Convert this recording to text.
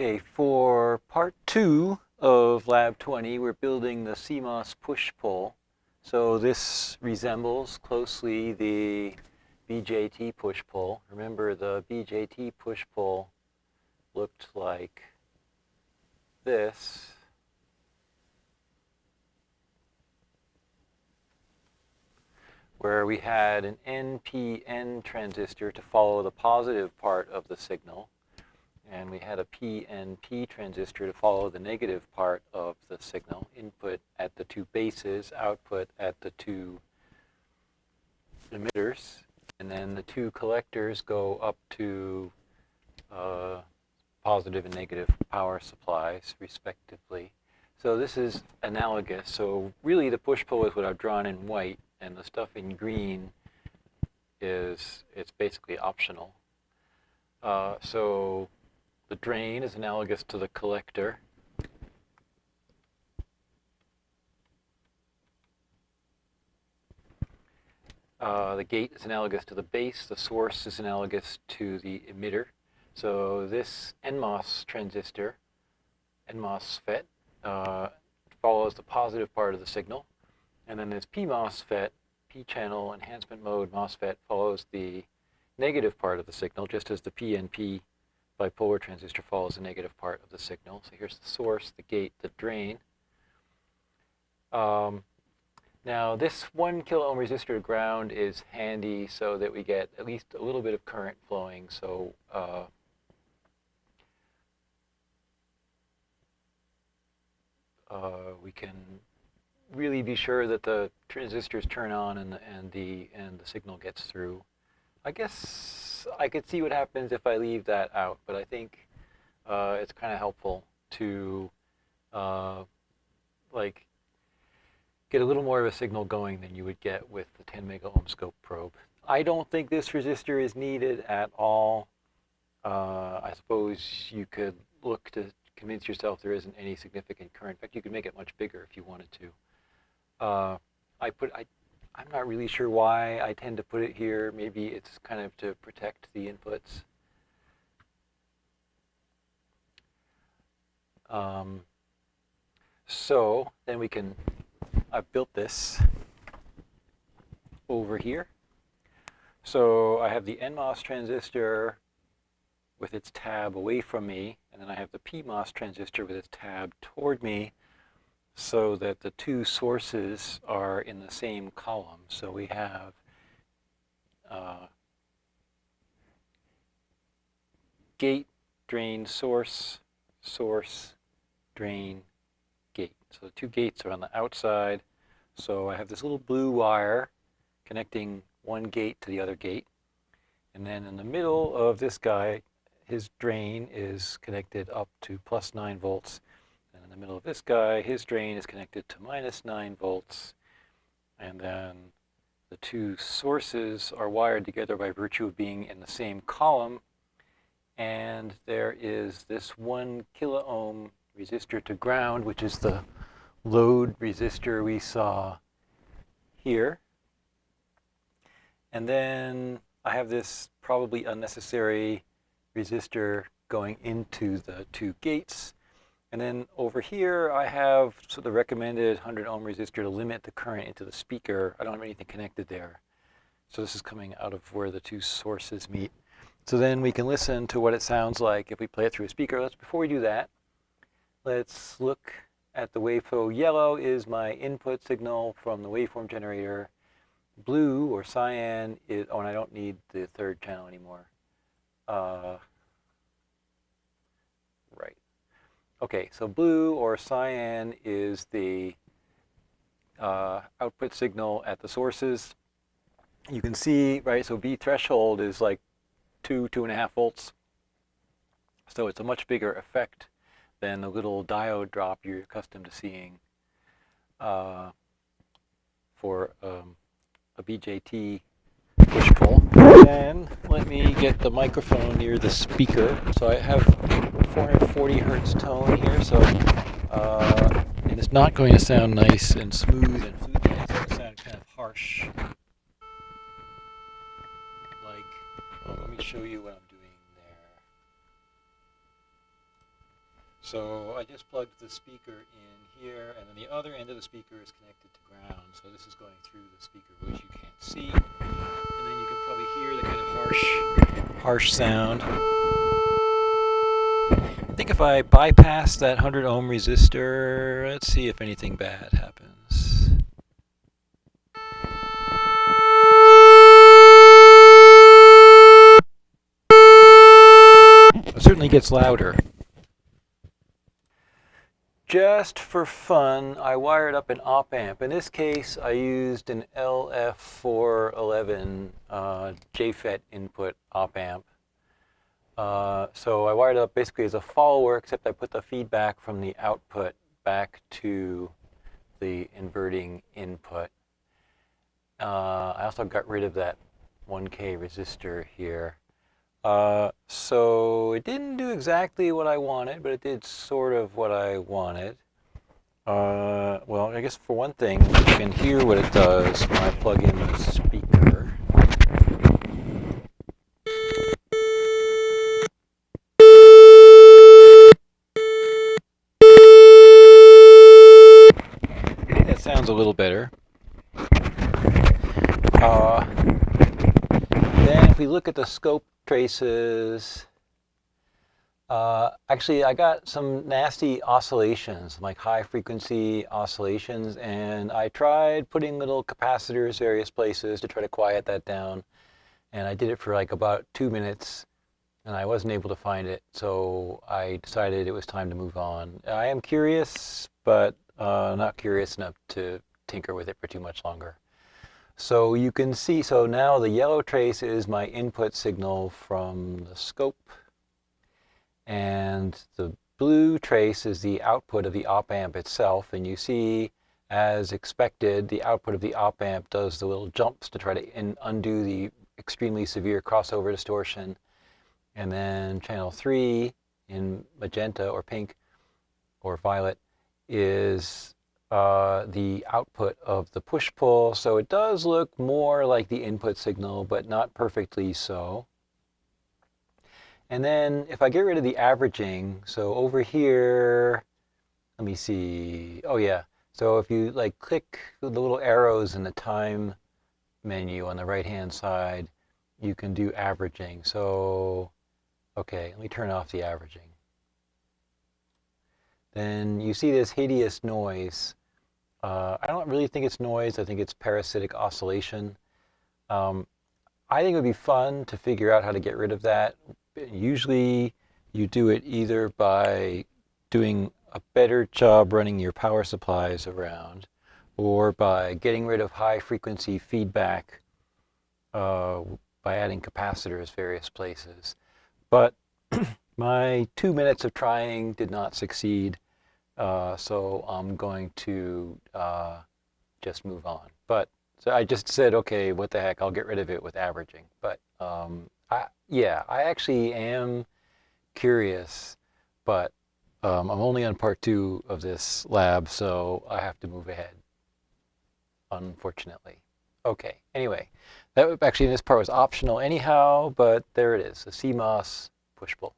Okay, for part 2 of lab 20, we're building the Cmos push-pull. So this resembles closely the BJT push-pull. Remember, the BJT push-pull looked like this. Where we had an NPN transistor to follow the positive part of the signal. And we had a PNP transistor to follow the negative part of the signal, input at the two bases, output at the two emitters, and then the two collectors go up to positive and negative power supplies, respectively. So this is analogous. So really the push-pull is what I've drawn in white, and the stuff in green it's basically optional. So the drain is analogous to the collector. The gate is analogous to the base. The source is analogous to the emitter. So this Nmos transistor, Nmos FET, follows the positive part of the signal. And then this PMOS FET, P-channel enhancement mode MOSFET, follows the negative part of the signal, just as the PNP bipolar transistor follows the negative part of the signal. So here's the source, the gate, the drain. Now this 1 kilo ohm resistor to ground is handy so that we get at least a little bit of current flowing. So we can really be sure that the transistors turn on and the signal gets through. I guess I could see what happens if I leave that out, but I think it's kind of helpful to like get a little more of a signal going than you would get with the 10 mega ohm scope probe. I don't think this resistor is needed at all. I suppose you could look to convince yourself there isn't any significant current. In fact, you could make it much bigger if you wanted to. I'm not really sure why I tend to put it here. Maybe it's kind of to protect the inputs. So then I've built this over here. So I have the Nmos transistor with its tab away from me, and then I have the PMOS transistor with its tab toward me, so that the two sources are in the same column. So we have gate, drain, source, source, drain, gate. So the two gates are on the outside. So I have this little blue wire connecting one gate to the other gate. And then in the middle of this guy, his drain is connected up to plus 9 volts. And in the middle of this guy, his drain is connected to minus 9 volts. And then the two sources are wired together by virtue of being in the same column. And there is this 1 kilo ohm resistor to ground, which is the load resistor we saw here. And then I have this probably unnecessary resistor going into the two gates. And then over here, I have the recommended 100 ohm resistor to limit the current into the speaker. I don't have anything connected there. So this is coming out of where the two sources meet. So then we can listen to what it sounds like if we play it through a speaker. Before we do that, let's look at the waveflow. Yellow is my input signal from the waveform generator. Blue or cyan is, and I don't need the third channel anymore. Right. Okay, so blue or cyan is the output signal at the sources. You can see, right, so B threshold is like 2.5 volts. So it's a much bigger effect than the little diode drop you're accustomed to seeing for a BJT push-pull. And let me get the microphone near the speaker. So I have 440 hertz tone here, so and it's not going to sound nice and smooth and fluty. It's going to sound kind of harsh. Like, let me show you what I'm doing there. So I just plugged the speaker in here, and then the other end of the speaker is connected to ground. So this is going through the speaker, which you can't see. And then you can probably hear the kind of harsh sound. I think if I bypass that 100 ohm resistor, let's see if anything bad happens. It certainly gets louder. Just for fun, I wired up an op amp. In this case, I used an LF411 JFET input op amp. So I wired it up basically as a follower, except I put the feedback from the output back to the inverting input. I also got rid of that 1K resistor here. So it didn't do exactly what I wanted, but it did sort of what I wanted. Well, I guess for one thing, you can hear what it does when I plug in the speaker. That sounds a little better. Then if we look at the scope traces, actually I got some nasty oscillations, like high frequency oscillations, and I tried putting little capacitors various places to try to quiet that down, and I did it for like about 2 minutes, and I wasn't able to find it, so I decided it was time to move on. I am curious, but not curious enough to tinker with it for too much longer. So you can see, so now the yellow trace is my input signal from the scope, and the blue trace is the output of the op amp itself. And you see, as expected, the output of the op amp does the little jumps to try to undo the extremely severe crossover distortion. And then channel 3 in magenta or pink or violet is the output of the push-pull. So it does look more like the input signal, but not perfectly so. And then if I get rid of the averaging, so over here, let me see. Oh yeah. So if you like click the little arrows in the time menu on the right-hand side, you can do averaging. So, okay, let me turn off the averaging. Then you see this hideous noise. I don't really think it's noise. I think it's parasitic oscillation. I think it would be fun to figure out how to get rid of that. Usually you do it either by doing a better job running your power supplies around, or by getting rid of high frequency feedback by adding capacitors various places. But my 2 minutes of trying did not succeed. So I'm going to just move on. But so I just said, okay, what the heck, I'll get rid of it with averaging. But yeah, I actually am curious, but I'm only on part 2 of this lab, so I have to move ahead, unfortunately. Okay, anyway, that actually this part was optional anyhow, but there it is, the Cmos push-pull.